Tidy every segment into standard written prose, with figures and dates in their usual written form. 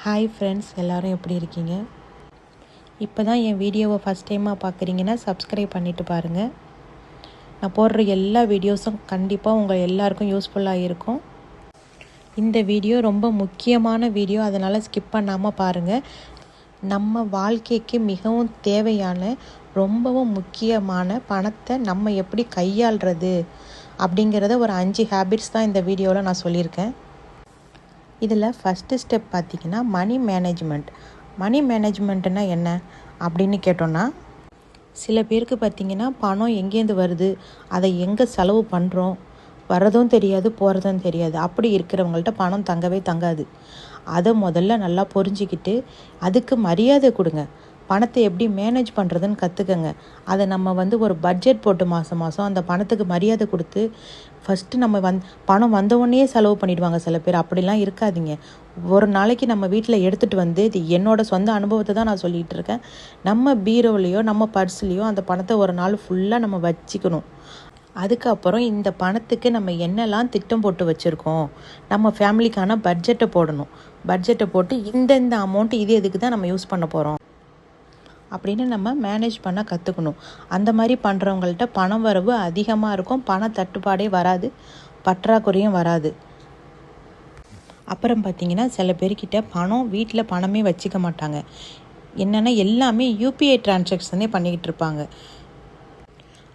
Hi friends, எல்லோரும் எப்படி இருக்கீங்க? இப்போ தான் என் வீடியோவை ஃபஸ்ட் டைமாக பார்க்குறீங்கன்னா சப்ஸ்கிரைப் பண்ணிவிட்டு பாருங்கள். நான் போடுற எல்லா வீடியோஸும் கண்டிப்பாக உங்கள் எல்லாருக்கும் யூஸ்ஃபுல்லாக இருக்கும். இந்த வீடியோ ரொம்ப முக்கியமான வீடியோ, அதனால் ஸ்கிப் பண்ணாமல் பாருங்கள். நம்ம வாழ்க்கைக்கு மிகவும் தேவையான ரொம்பவும் முக்கியமான பணத்தை நம்ம எப்படி கையாளுறது அப்படிங்கிறத ஒரு 5 ஹேபிட்ஸ் தான் இந்த வீடியோவில் நான் சொல்லியிருக்கேன். இதில் ஃபஸ்ட்டு ஸ்டெப் பார்த்திங்கன்னா மணி மேனேஜ்மெண்ட்டுனா என்ன அப்படின்னு கேட்டோன்னா, சில பேருக்கு பார்த்திங்கன்னா பணம் எங்கேருந்து வருது, அதை எங்கே செலவு பண்ணுறோம், வரதும் தெரியாது போகிறதும் தெரியாது. அப்படி இருக்கிறவங்கள்ட்ட பணம் தங்கவே தங்காது. அதை முதல்ல நல்லா புரிஞ்சிக்கிட்டு அதுக்கு மரியாதை கொடுங்க. பணத்தை எப்படி மேனேஜ் பண்ணுறதுன்னு கற்றுக்கங்க. அதை நம்ம ஒரு பட்ஜெட் போட்டு மாதம் அந்த பணத்துக்கு மரியாதை கொடுத்து ஃபஸ்ட்டு நம்ம பணம் வந்தவுடனே செலவு பண்ணிவிடுவாங்க சில பேர். அப்படிலாம் இருக்காதீங்க. ஒரு நாளைக்கு நம்ம வீட்டில் எடுத்துகிட்டு வந்து, இது என்னோடய சொந்த அனுபவத்தை தான் நான் சொல்லிகிட்டு இருக்கேன், நம்ம பீரோலையோ நம்ம பர்ஸ்லேயோ அந்த பணத்தை ஒரு நாள் ஃபுல்லாக நம்ம வச்சுக்கணும். அதுக்கப்புறம் இந்த பணத்துக்கு நம்ம என்னெல்லாம் திட்டம் போட்டு வச்சுருக்கோம், நம்ம ஃபேமிலிக்கான பட்ஜெட்டை போடணும். பட்ஜெட்டை போட்டு இந்த அமௌண்ட் இது எதுக்கு தான் நம்ம யூஸ் பண்ண போகிறோம் அப்படின்னு நம்ம மேனேஜ் பண்ண கற்றுக்கணும். அந்த மாதிரி பண்ணுறவங்கள்ட்ட பணம் வரவு அதிகமாக இருக்கும், பண தட்டுப்பாடே வராது, பற்றாக்குறையும் வராது. அப்புறம் பார்த்திங்கன்னா சில பேர்கிட்ட வீட்டில் பணமே வச்சுக்க மாட்டாங்க. என்னென்னா எல்லாமே யூபிஐ டிரான்சாக்ஷனே பண்ணிக்கிட்டு இருப்பாங்க.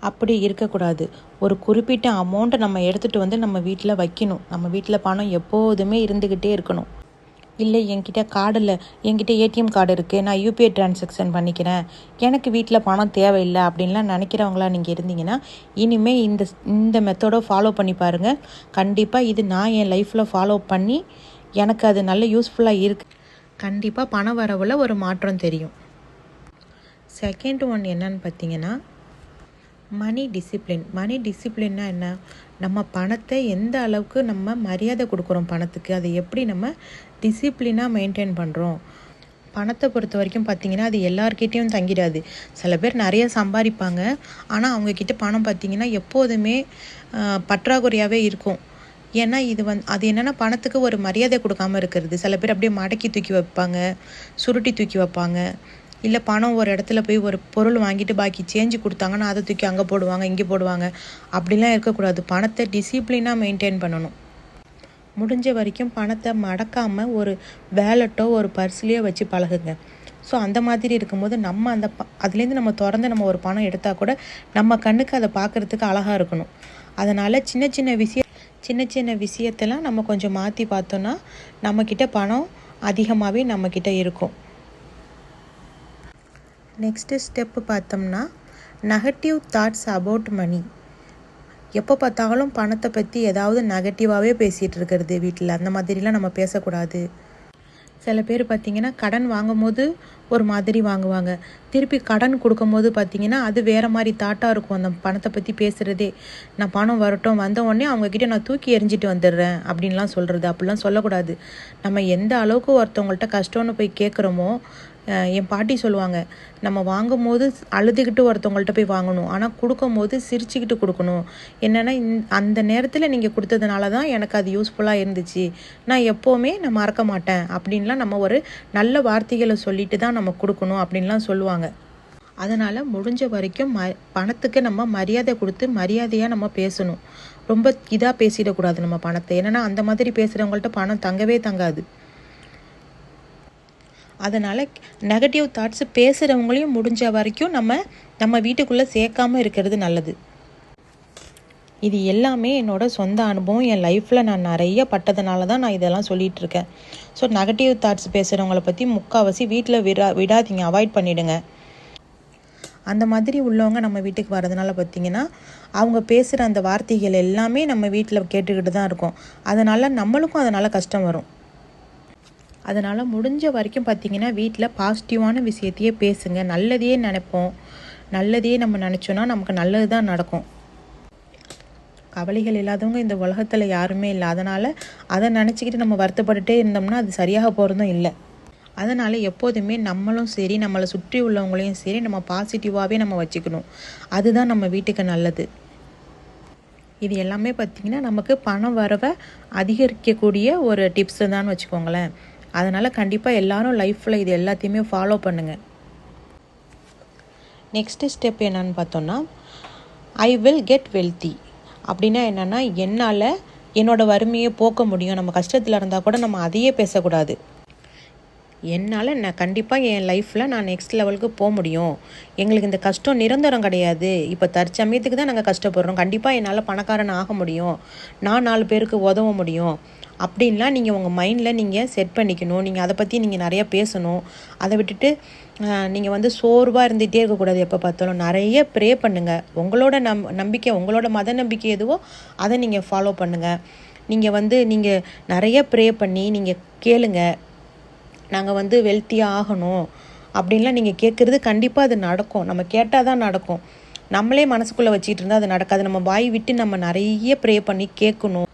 அப்படி இருக்கக்கூடாது. ஒரு குறிப்பிட்ட அமௌண்ட்டை நம்ம எடுத்துகிட்டு வந்து நம்ம வீட்டில் வைக்கணும். நம்ம வீட்டில் பணம் எப்போதுமே இருந்துக்கிட்டே இருக்கணும். இல்லை என்கிட்ட கார்டு இல்லை, என்கிட்ட ஏடிஎம் கார்டு இருக்குது, நான் யூபிஐ டிரான்சாக்ஷன் பண்ணிக்கிறேன், எனக்கு வீட்டில் பணம் தேவையில்லை அப்படின்லாம் நினைக்கிறவங்களா நீங்கள் இருந்தீங்கன்னா, இனிமேல் இந்த மெத்தடை ஃபாலோ பண்ணி பாருங்கள். கண்டிப்பாக இது நான் என் லைஃப்பில் ஃபாலோ பண்ணி எனக்கு அது நல்ல யூஸ்ஃபுல்லாக இருக்குது. கண்டிப்பாக பண வரவில் ஒரு மாற்றம் தெரியும். செகண்ட் ஒன் என்னன்னு பார்த்தீங்கன்னா மணி டிசிப்ளின்னா என்ன? நம்ம பணத்தை எந்த அளவுக்கு நம்ம மரியாதை கொடுக்குறோம் பணத்துக்கு, அதை எப்படி நம்ம டிசிப்ளினாக மெயின்டைன் பண்ணுறோம். பணத்தை பொறுத்த வரைக்கும் பார்த்திங்கன்னா அது எல்லார்கிட்டேயும் தங்கிடாது. சில பேர் நிறைய சம்பாதிப்பாங்க, ஆனால் அவங்கக்கிட்ட பணம் பார்த்திங்கன்னா எப்போதுமே பற்றாக்குறையாகவே இருக்கும். ஏன்னா அது என்னென்னா பணத்துக்கு ஒரு மரியாதை கொடுக்காமல் இருக்கிறது. சில பேர் அப்படியே மடக்கி தூக்கி வைப்பாங்க, சுருட்டி தூக்கி வைப்பாங்க. இல்லை பணம் ஒரு இடத்துல போய் ஒரு பொருள் வாங்கிட்டு பாக்கி சேஞ்சு கொடுத்தாங்கன்னா அதை தூக்கி அங்கே போடுவாங்க, இங்கே போடுவாங்க. அப்படிலாம் இருக்கக்கூடாது. பணத்தை டிசிப்ளினாக மெயின்டைன் பண்ணணும். முடிஞ்ச வரைக்கும் பணத்தை மடக்காமல் ஒரு வேலட்டோ ஒரு பர்ஸ்லேயோ வச்சு பழகுங்க. ஸோ அந்த மாதிரி இருக்கும்போது நம்ம அதுலேருந்து நம்ம திறந்து நம்ம ஒரு பணம் எடுத்தால் கூட நம்ம கண்ணுக்கு அதை பார்க்குறதுக்கு அழகாக இருக்கணும். அதனால் சின்ன சின்ன விஷயத்தெல்லாம் நம்ம கொஞ்சம் மாற்றி பார்த்தோன்னா நம்மக்கிட்ட பணம் அதிகமாகவே நம்மக்கிட்ட இருக்கும். நெக்ஸ்ட்டு ஸ்டெப்பு பார்த்தோம்னா நெகட்டிவ் தாட்ஸ் அபவுட் மணி. எப்போ பார்த்தாலும் பணத்தை பற்றி ஏதாவது நெகட்டிவாகவே பேசிகிட்டு இருக்கிறது வீட்டில், அந்த மாதிரிலாம் நம்ம பேசக்கூடாது. சில பேர் பார்த்திங்கன்னா கடன் வாங்கும் போது ஒரு மாதிரி வாங்குவாங்க, திருப்பி கடன் கொடுக்கும் போது பார்த்திங்கன்னா அது வேறு மாதிரி தாட்டாக இருக்கும். அந்த பணத்தை பற்றி பேசுகிறதே, நான் பணம் வரட்டும் வந்த உடனே அவங்கக்கிட்ட நான் தூக்கி எறிஞ்சிட்டு வந்துடுறேன் அப்படின்லாம் சொல்கிறது. அப்படிலாம் சொல்லக்கூடாது. நம்ம எந்த அளவுக்கு ஒருத்தவங்கள்ட்ட கஷ்டம்னு போய் கேட்குறோமோ, என் பாட்டி சொல்லுவாங்க, நம்ம வாங்கும் போது அழுதுகிட்டு ஒருத்தவங்கள்ட்ட போய் வாங்கணும், ஆனால் கொடுக்கும் போது சிரிச்சுக்கிட்டு கொடுக்கணும். என்னென்னா அந்த நேரத்தில் நீங்கள் கொடுத்ததுனால தான் எனக்கு அது யூஸ்ஃபுல்லாக இருந்துச்சு, நான் எப்போவுமே நான் மறக்க மாட்டேன் அப்படின்லாம் நம்ம ஒரு நல்ல வார்த்தைகளை சொல்லிட்டு தான் நம்ம கொடுக்கணும் அப்படின்லாம் சொல்லுவாங்க. அதனால் முடிஞ்ச வரைக்கும் பணத்துக்கு நம்ம மரியாதை கொடுத்து மரியாதையாக நம்ம பேசணும். ரொம்ப இதாக பேசிடக்கூடாது நம்ம பணத்தை. என்னென்னா அந்த மாதிரி பேசுகிறவங்கள்ட்ட பணம் தங்கவே தங்காது. அதனால் நெகட்டிவ் தாட்ஸு பேசுகிறவங்களையும் முடிஞ்ச வரைக்கும் நம்ம வீட்டுக்குள்ளே சேர்க்காமல் இருக்கிறது நல்லது. இது எல்லாமே என்னோடய சொந்த அனுபவம். என் லைஃப்பில் நான் நிறைய பட்டதுனால தான் நான் இதெல்லாம் சொல்லிகிட்ருக்கேன். ஸோ நெகட்டிவ் தாட்ஸ் பேசுகிறவங்கள பற்றி முக்கால்வாசி வீட்டில் விடாதீங்க, அவாய்ட் பண்ணிவிடுங்க. அந்த மாதிரி உள்ளவங்க நம்ம வீட்டுக்கு வரதுனால பார்த்திங்கன்னா அவங்க பேசுகிற அந்த வார்த்தைகள் எல்லாமே நம்ம வீட்டில் கேட்டுக்கிட்டு தான் இருக்கோம். அதனால் நம்மளுக்கும் அதனால் கஷ்டம் வரும். அதனால் முடிஞ்ச வரைக்கும் பார்த்திங்கன்னா வீட்டில் பாசிட்டிவான விஷயத்தையே பேசுங்க. நல்லதையே நினைப்போம். நல்லதையே நம்ம நினச்சோன்னா நமக்கு நல்லது தான் நடக்கும். கவலைகள் இல்லாதவங்க இந்த உலகத்தில் யாருமே இல்லை. அதனால் அதை நினச்சிக்கிட்டு நம்ம வருத்தப்பட்டுட்டே இருந்தோம்னா அது சரியாக போகிறதும் இல்லை. அதனால் எப்போதுமே நம்மளும் சரி, நம்மளை சுற்றி உள்ளவங்களையும் சரி, நம்ம பாசிட்டிவாகவே நம்ம வச்சுக்கணும். அதுதான் நம்ம வீட்டுக்கு நல்லது. இது எல்லாமே பார்த்திங்கன்னா நமக்கு பணம் வரவை அதிகரிக்கக்கூடிய ஒரு டிப்ஸு தான் வச்சுக்கோங்களேன். அதனால் கண்டிப்பாக எல்லாரும் லைஃப்பில் இது எல்லாத்தையுமே ஃபாலோ பண்ணுங்கள். நெக்ஸ்ட்டு ஸ்டெப் என்னன்னு பார்த்தோன்னா, ஐ வில் கெட் வெல்த்தி. அப்படின்னா என்னென்னா, என்னால் என்னோடய வறுமையை போக்க முடியும். நம்ம கஷ்டத்தில் இருந்தால் கூட நம்ம அதையே பேசக்கூடாது. என்னால் நான் கண்டிப்பாக என் லைஃப்பில் நான் நெக்ஸ்ட் லெவலுக்கு போக முடியும். எங்களுக்கு இந்த கஷ்டம் நிரந்தரம் கிடையாது. இப்போ தற்சமயத்துக்கு தான் நாங்கள் கஷ்டப்படுறோம். கண்டிப்பாக என்னால் பணக்காரன் ஆக முடியும். நான் 4 பேருக்கு உதவ முடியும். அப்படின்லாம் நீங்கள் உங்கள் மைண்டில் நீங்கள் செட் பண்ணிக்கணும். நீங்கள் அதை பற்றி நீங்கள் நிறையா பேசணும். அதை விட்டுட்டு நீங்கள் சோர்வாக இருந்துகிட்டே இருக்கக்கூடாது. எப்போ பார்த்தாலும் நிறைய ப்ரே பண்ணுங்கள். உங்களோட நம்பிக்கை, உங்களோட மத நம்பிக்கை எதுவோ அதை நீங்கள் ஃபாலோ பண்ணுங்கள். நீங்கள் நிறைய ப்ரே பண்ணி நீங்கள் கேளுங்க. நாங்கள் வெல்த்தியாக ஆகணும் அப்படின்லாம் நீங்கள் கேட்குறது கண்டிப்பாக அது நடக்கும். நம்ம கேட்டால் தான் நடக்கும். நம்மளே மனசுக்குள்ளே வச்சுக்கிட்டு இருந்தால் அது நடக்காது. நம்ம வாய் விட்டு நம்ம நிறைய ப்ரே பண்ணி கேட்கணும்.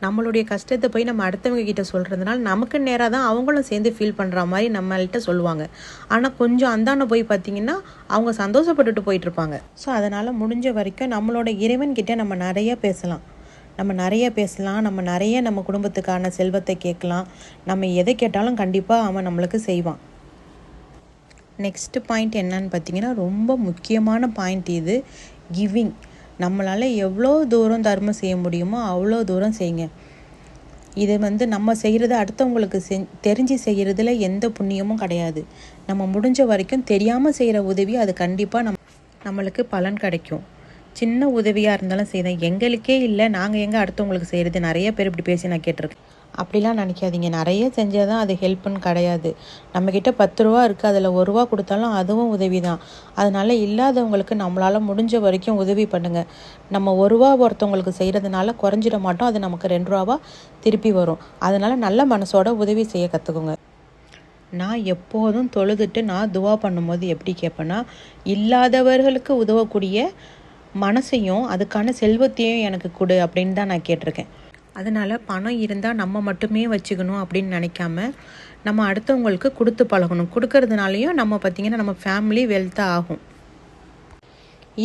நம்மளுடைய கஷ்டத்தை போய் நம்ம அடுத்தவங்க கிட்ட சொல்கிறதுனால நமக்கு நேராக தான் அவங்களும் சேர்ந்து ஃபீல் பண்ணுற மாதிரி நம்மள்கிட்ட சொல்லுவாங்க. ஆனால் கொஞ்சம் அந்தாண்ட போய் பார்த்திங்கன்னா அவங்க சந்தோஷப்பட்டுட்டு போயிட்டுருப்பாங்க. ஸோ அதனால் முடிஞ்ச வரைக்கும் நம்மளோட இறைவன்கிட்ட நம்ம நிறைய பேசலாம். நம்ம நிறைய நம்ம குடும்பத்துக்கான செல்வத்தை கேட்கலாம். நம்ம எதை கேட்டாலும் கண்டிப்பாக அவன் நம்மளுக்கு செய்வான். நெக்ஸ்ட்டு பாயிண்ட் என்னன்னு பார்த்தீங்கன்னா, ரொம்ப முக்கியமான பாயிண்ட் இது, கிவிங். நம்மளால் எவ்வளோ தூரம் தர்மம் செய்ய முடியுமோ அவ்வளோ தூரம் செய்யுங்க. இதை நம்ம செய்கிறது அடுத்தவங்களுக்கு தெரிஞ்சு செய்கிறதுல எந்த புண்ணியமும் கிடையாது. நம்ம முடிஞ்ச வரைக்கும் தெரியாமல் செய்கிற உதவி அது கண்டிப்பாக நம்மளுக்கு பலன் கிடைக்கும். சின்ன உதவியாக இருந்தாலும் செய்தேன். எங்களுக்கே இல்லை, நாங்கள் எங்கே அடுத்தவங்களுக்கு செய்கிறது. நிறைய பேர் இப்படி பேசி நான் கேட்டிருக்கேன். அப்படிலாம் நினைக்காதீங்க. நிறைய செஞ்சால் தான் அது ஹெல்ப்புன்னு கிடையாது. நம்மக்கிட்ட 10 ரூபா இருக்குது, அதில் 1 ரூபா கொடுத்தாலும் அதுவும் உதவி தான். அதனால் இல்லாதவங்களுக்கு நம்மளால் முடிஞ்ச வரைக்கும் உதவி பண்ணுங்கள். நம்ம 1 ரூபா ஒருத்தவங்களுக்கு செய்கிறதுனால குறைஞ்சிட மாட்டோம். அது நமக்கு 2 ரூபாவாக திருப்பி வரும். அதனால் நல்ல மனசோட உதவி செய்ய கற்றுக்குங்க. நான் எப்போதும் தொழுதுட்டு நான் துவா பண்ணும்போது எப்படி கேட்பேன்னா, இல்லாதவர்களுக்கு உதவக்கூடிய மனசையும் அதுக்கான செல்வத்தையும் எனக்கு கொடு அப்படின்னு தான் நான் கேட்டிருக்கேன். அதனால் பணம் இருந்தால் நம்ம மட்டுமே வச்சுக்கணும் அப்படின்னு நினைக்காம நம்ம அடுத்தவங்களுக்கு கொடுத்து பழகணும். கொடுக்கறதுனாலையும் நம்ம பார்த்திங்கன்னா நம்ம ஃபேமிலி வெல்த்தாக ஆகும்.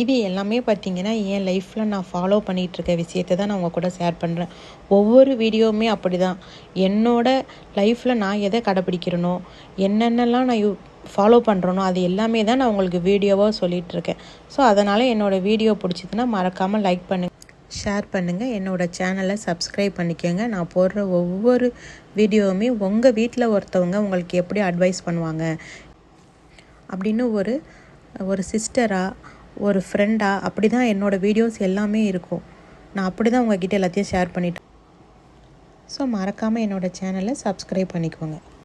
இது எல்லாமே பார்த்திங்கன்னா என் லைஃப்பில் நான் ஃபாலோ பண்ணிகிட்ருக்க விஷயத்தை தான் நான் உங்கள் கூட ஷேர் பண்ணுறேன். ஒவ்வொரு வீடியோவுமே அப்படி தான். என்னோடய லைஃப்பில் நான் எதை கடைப்பிடிக்கிறேனோ, என்னென்னலாம் நான் ஃபாலோ பண்ணுறனோ அது எல்லாமே தான் நான் உங்களுக்கு வீடியோவாக சொல்லிகிட்ருக்கேன். ஸோ அதனால் என்னோடய வீடியோ பிடிச்சதுன்னா மறக்காமல் லைக் பண்ணுங்கள், ஷேர் பண்ணுங்கள், என்னோடய சேனலை சப்ஸ்கிரைப் பண்ணிக்கோங்க. நான் போடுற ஒவ்வொரு வீடியோவுமே உங்கள் வீட்டில் ஒருத்தவங்க உங்களுக்கு எப்படி அட்வைஸ் பண்ணுவாங்க அப்படின்னு ஒரு சிஸ்டராக, ஒரு ஃப்ரெண்டாக, அப்படி தான் என்னோடய வீடியோஸ் எல்லாமே இருக்கும். நான் அப்படி தான் உங்கள்கிட்ட எல்லாத்தையும் ஷேர் பண்ணிட்டேன். ஸோ மறக்காமல் என்னோடய சேனலை சப்ஸ்கிரைப் பண்ணிக்கோங்க.